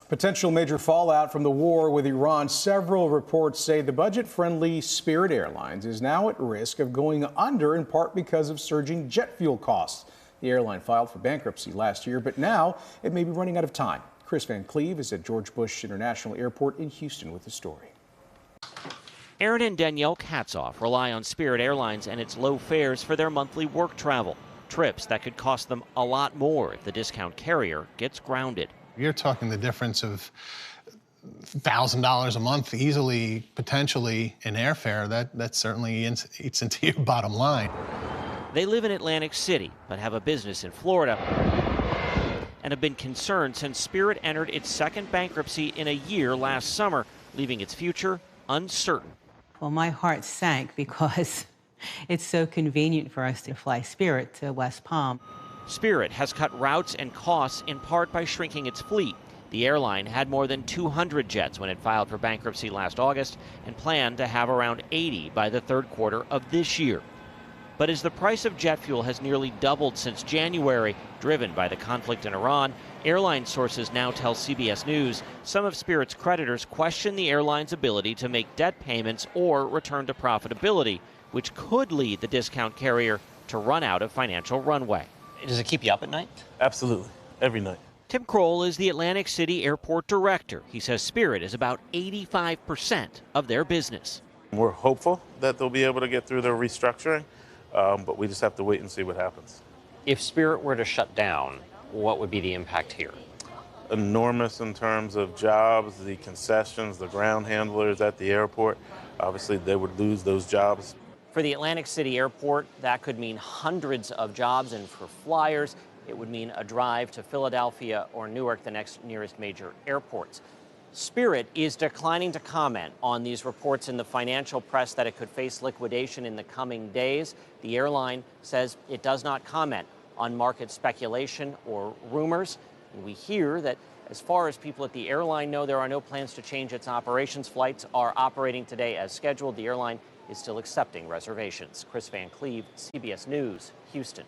Potential major fallout from the war with Iran. Several reports say the budget-friendly Spirit Airlines is now at risk of going under, in part because of surging jet fuel costs. The airline filed for bankruptcy last year, but now it may be running out of time. Chris Van Cleve is at George Bush International Airport in Houston with the story. Aaron and Danielle Katzoff rely on Spirit Airlines and its low fares for their monthly work travel. Trips that could cost them a lot more if the discount carrier gets grounded. You're talking the difference of $1,000 a month easily, potentially, in airfare. That certainly eats into your bottom line. They live in Atlantic City, but have a business in Florida and have been concerned since Spirit entered its second bankruptcy in a year last summer, leaving its future uncertain. Well, my heart sank because it's so convenient for us to fly Spirit to West Palm. Spirit has cut routes and costs in part by shrinking its fleet. The airline had more than 200 jets when it filed for bankruptcy last August and planned to have around 80 by the third quarter of this year. But as the price of jet fuel has nearly doubled since January, driven by the conflict in Iran, airline sources now tell CBS News some of Spirit's creditors question the airline's ability to make debt payments or return to profitability, which could lead the discount carrier to run out of financial runway. Does it keep you up at night? Absolutely, every night. Tim Kroll is the Atlantic City Airport director. He says Spirit is about 85% of their business. We're hopeful that they'll be able to get through their restructuring, but we just have to wait and see what happens. If Spirit were to shut down, what would be the impact here? Enormous in terms of jobs, the concessions, the ground handlers at the airport. Obviously, they would lose those jobs. For the Atlantic City Airport, that could mean hundreds of jobs, and for flyers, it would mean a drive to Philadelphia or Newark, the next nearest major airports. Spirit is declining to comment on these reports in the financial press that it could face liquidation in the coming days. The airline says it does not comment on market speculation or rumors. And we hear that as far as people at the airline know, there are no plans to change its operations. Flights are operating today as scheduled. The airline is still accepting reservations. Chris Van Cleve, CBS News, Houston.